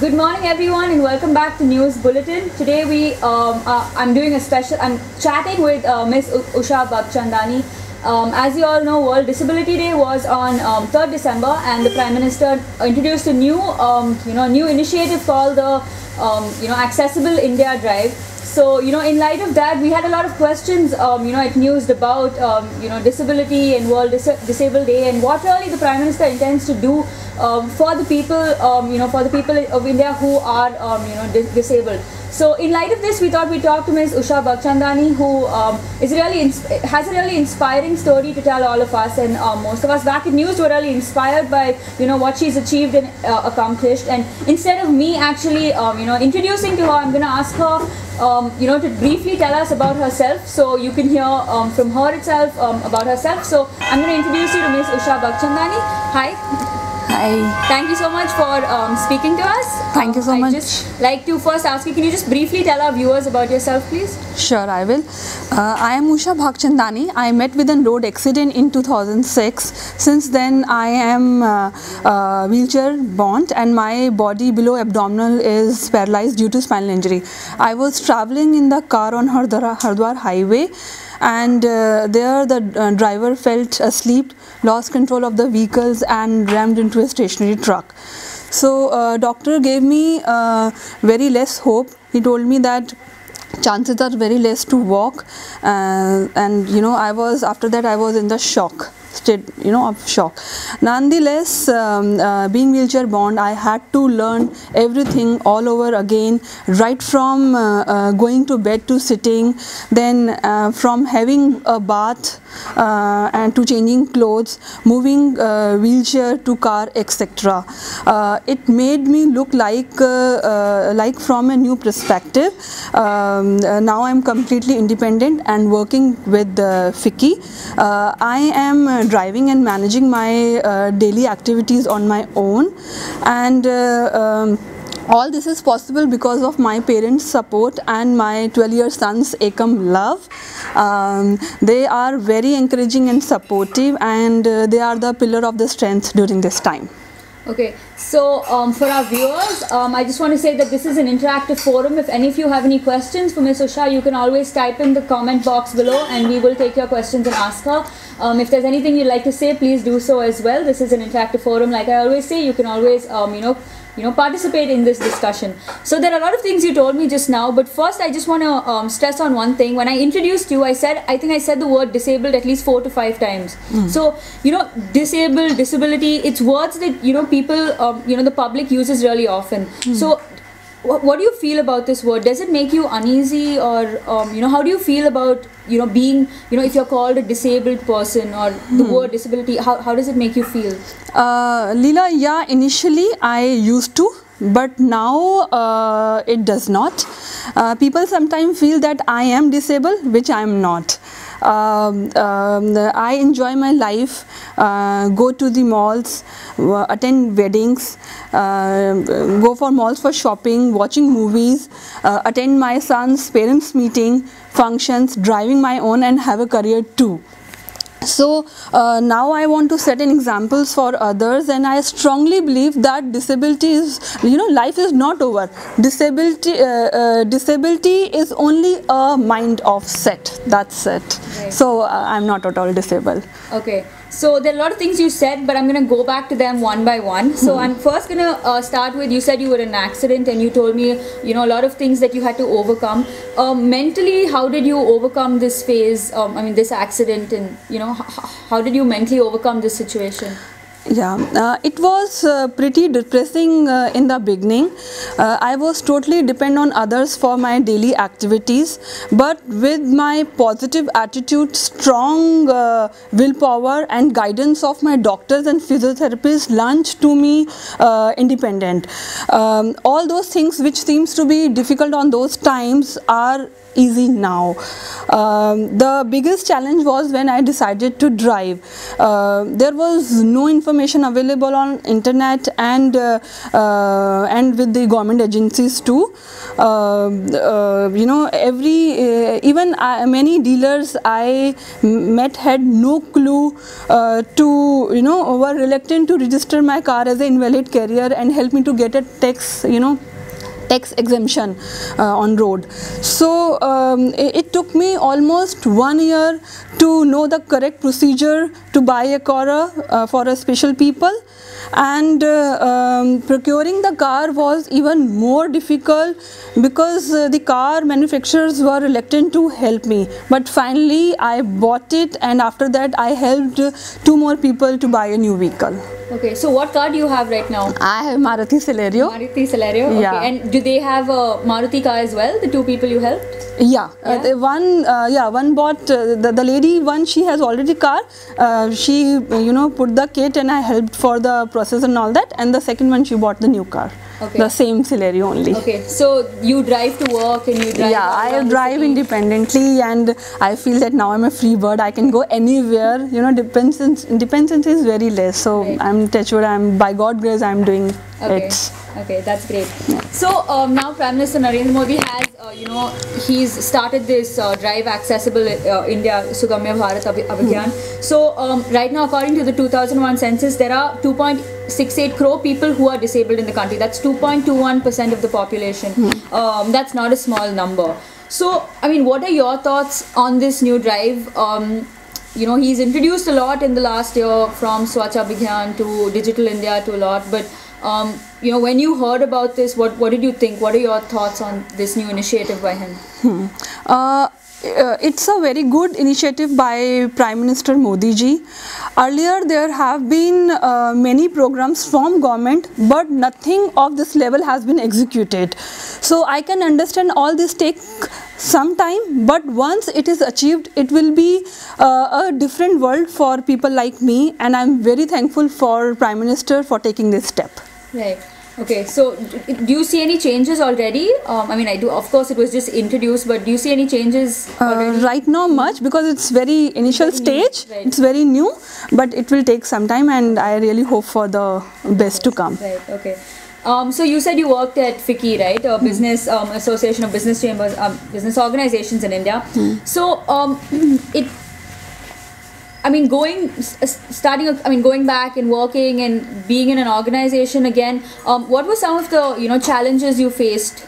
Good morning, everyone, and welcome back to News Bulletin. Today, I'm doing a special. I'm chatting with Miss Usha Bhagchandani. As you all know, World Disability Day was on 3rd December, and the Prime Minister introduced a new initiative called the Accessible India Drive. So, in light of that, we had a lot of questions, at News about, disability and World Disabled Day, and what really the Prime Minister intends to do for the people, of India who are, disabled. So, in light of this, we thought we'd talk to Ms. Usha Bhagchandani, who has a really inspiring story to tell all of us, and most of us back in News were really inspired by, what she's achieved and accomplished. And instead of me actually, introducing to her, I'm going to ask her, to briefly tell us about herself, so you can hear from her itself about herself. So I'm going to introduce you to Ms. Usha Bhagchandani. Hi. Hi. Thank you so much for speaking to us. Thank you so much. I'd just like to first ask you, can you just briefly tell our viewers about yourself, please? Sure, I will. I am Usha Bhagchandani. I met with a road accident in 2006. Since then, I am wheelchair bound and my body below abdominal is paralyzed due to spinal injury. I was traveling in the car on Hardwar highway, and there the driver felt asleep, lost control of the vehicles and rammed into a stationary truck. So doctor gave me very less hope. He told me that chances are very less to walk, and after that I was in the state of shock. Nonetheless, being wheelchair bound, I had to learn everything all over again, right from going to bed to sitting, then from having a bath and to changing clothes, moving wheelchair to car, etc. It made me look like from a new perspective. Now I'm completely independent and working with FICCI. I am driving and managing my daily activities on my own, and all this is possible because of my parents' support and my 12-year son's Ekam love. They are very encouraging and supportive, and they are the pillar of the strength during this time. Okay, so for our viewers, I just want to say that this is an interactive forum. If any of you have any questions for Ms. Usha, you can always type in the comment box below and we will take your questions and ask her. If there's anything you'd like to say, please do so as well. This is an interactive forum. Like I always say, you can always, participate in this discussion. So there are a lot of things you told me just now, but first I just want to stress on one thing. When I introduced you, I think I said the word disabled at least 4 to 5 times. So, disabled, disability, it's words that, people, the public uses really often. So what do you feel about this word? Does it make you uneasy, or how do you feel about being if you're called a disabled person, or the word disability, how does it make you feel? Leela, yeah, initially I used to, but now it does not. People sometimes feel that I am disabled, which I am not. I enjoy my life, go to the malls, attend weddings, go for malls for shopping, watching movies, attend my son's parents' meeting, functions, driving my own, and have a career too. So now I want to set an examples for others, and I strongly believe that disability is, life is not over. Disability is only a mind offset. That's it. Right. So I'm not at all disabled. Okay. So there are a lot of things you said, but I'm going to go back to them one by one. So I'm first going to start with, you said you were in an accident and you told me, a lot of things that you had to overcome. Mentally, how did you overcome this phase, this accident, and, how did you mentally overcome this situation? Yeah, it was pretty depressing in the beginning. I was totally dependent on others for my daily activities, but with my positive attitude, strong willpower and guidance of my doctors and physiotherapists launched to me independent. All those things which seems to be difficult on those times are easy now. The biggest challenge was when I decided to drive. There was no information available on internet and with the government agencies too. You know, even many dealers I met had no clue to, you know, were reluctant to register my car as an invalid carrier and help me to get a tax, you know, tax exemption on road. So it took me almost 1 year to know the correct procedure to buy a car for a special people, and procuring the car was even more difficult because the car manufacturers were reluctant to help me. But finally I bought it, and after that I helped 2 more people to buy a new vehicle. Okay, so what car do you have right now? I have Maruti Celerio. Maruti Celerio, okay. Yeah. And do they have a Maruti car as well, the 2 people you helped? Yeah, Yeah? one bought, the lady, one, she has already car, she, you know, put the kit and I helped for the process and all that, and the second one she bought the new car. Okay. The same Celerio only. Okay, so you drive to work and you drive. Yeah, I drive independently, and I feel that now I'm a free bird. I can go anywhere. You know, dependence is very less. So right. I'm touched wood. I'm, by God grace, I'm doing it. Okay, that's great. Yeah. So now Prime Minister Narendra Modi has, you know, he's started this Drive Accessible India Sugamya Bharat Abhiyan. So right now, according to the 2001 census, there are 2.68 crore people who are disabled in the country. That's 2.21% of the population. That's not a small number. So, I mean, what are your thoughts on this new drive? You know, he's introduced a lot in the last year, from Swachh Abhiyan to Digital India to a lot, but you know, when you heard about this, what did you think? What are your thoughts on this new initiative by him? It's a very good initiative by Prime Minister Modi ji. Earlier there have been many programs from government, but nothing of this level has been executed. So I can understand all this take some time, but once it is achieved, it will be a different world for people like me, and I'm very thankful for Prime Minister for taking this step. Right. Okay, so do you see any changes already? I mean, I do, of course it was just introduced, but do you see any changes already? Right now much, because it's very initial stage, right. It's very new, but it will take some time, and I really hope for the best to come. Right, okay. So you said you worked at FICCI, right? A business Association of Business Chambers, business organizations in India. So going back and working and being in an organization again, what were some of the, you know, challenges you faced?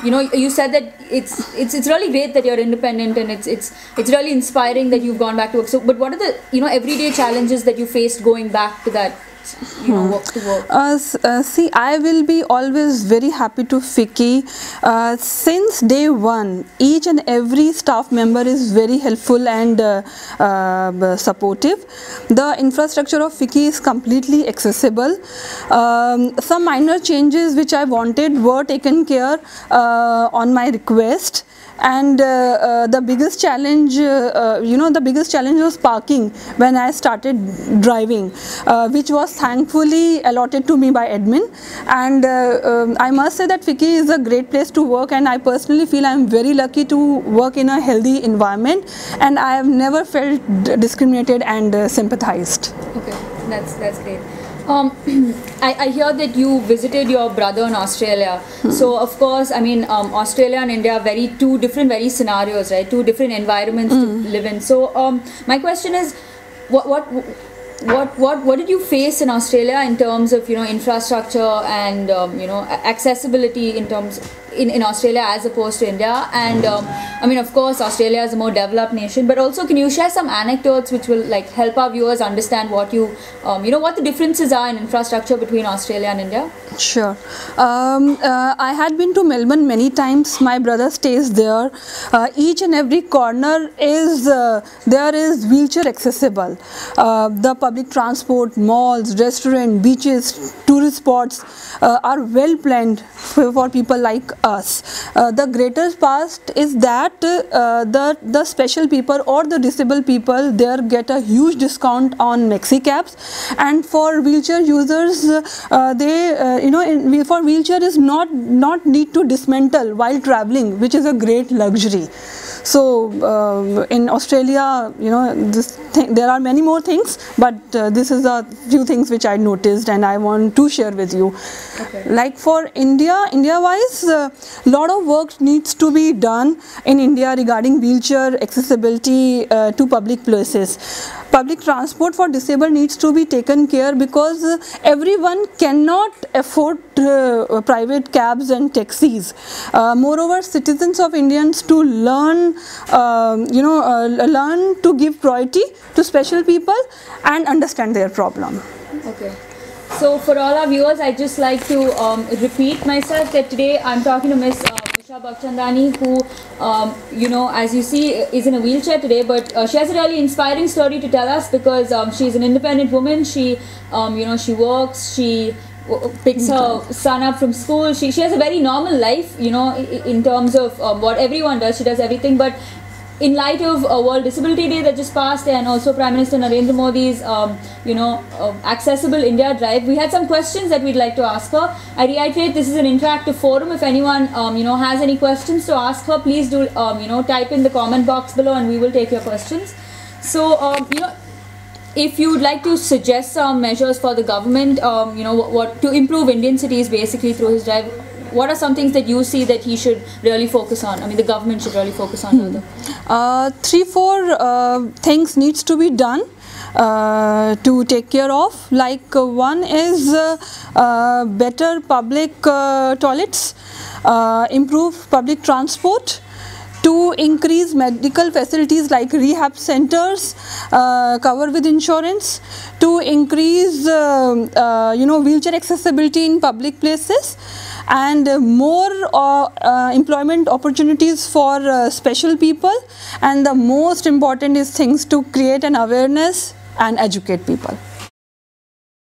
You know, you said that it's really great that you're independent, and it's really inspiring that you've gone back to work. So, but what are the, you know, everyday challenges that you faced going back to that, you know, work to work? See, I will be always very happy to FICCI. Since day one, each and every staff member is very helpful and supportive. The infrastructure of FICCI is completely accessible. Some minor changes which I wanted were taken care on my request. And the biggest challenge, you know, the biggest challenge was parking when I started driving, which was thankfully allotted to me by admin. And I must say that FICCI is a great place to work, and I personally feel I am very lucky to work in a healthy environment, and I have never felt discriminated and sympathized. Okay, that's great. I hear that you visited your brother in Australia. So of course, I mean, Australia and India are two different scenarios, right? 2 different environments to live in. So my question is, what did you face in Australia in terms of, you know, infrastructure and you know, accessibility in terms in Australia as opposed to India? And I mean, of course, Australia is a more developed nation, but also can you share some anecdotes which will like help our viewers understand what you know, what the differences are in infrastructure between Australia and India? Sure. I had been to Melbourne many times. My brother stays there. Each and every corner is there is wheelchair accessible. The public transport, malls, restaurants, beaches, tourist spots are well planned for people like us. The greatest past is that the special people or the disabled people there get a huge discount on maxi cabs, and for wheelchair users for wheelchair is not need to dismantle while traveling, which is a great luxury. So in Australia, there are many more things, but this is a few things which I noticed and I want to share with you. Okay. Like for India-wise, a lot of work needs to be done in India regarding wheelchair accessibility to public places. Public transport for disabled needs to be taken care, because everyone cannot afford private cabs and taxis. Moreover, citizens of Indians to learn to give priority to special people and understand their problem. Okay. So for all our viewers, I'd just like to repeat myself that today I'm talking to Miss Usha Bhagchandani, who, as you see, is in a wheelchair today, but she has a really inspiring story to tell us, because she's an independent woman. She, she works, she picks her son up from school. She has a very normal life, in terms of what everyone does. She does everything, but in light of World Disability Day that just passed, and also Prime Minister Narendra Modi's, Accessible India Drive, we had some questions that we'd like to ask her. I reiterate, this is an interactive forum. If anyone, has any questions to ask her, please do, type in the comment box below, and we will take your questions. So, if you would like to suggest some measures for the government, what to improve Indian cities basically through his drive, what are some things that you see that he should really focus on? I mean, the government should really focus on further. 3-4 things needs to be done to take care of. Like one is better public toilets, improve public transport, to increase medical facilities like rehab centers covered with insurance, to increase wheelchair accessibility in public places, and more employment opportunities for special people, and the most important is things to create an awareness and educate people.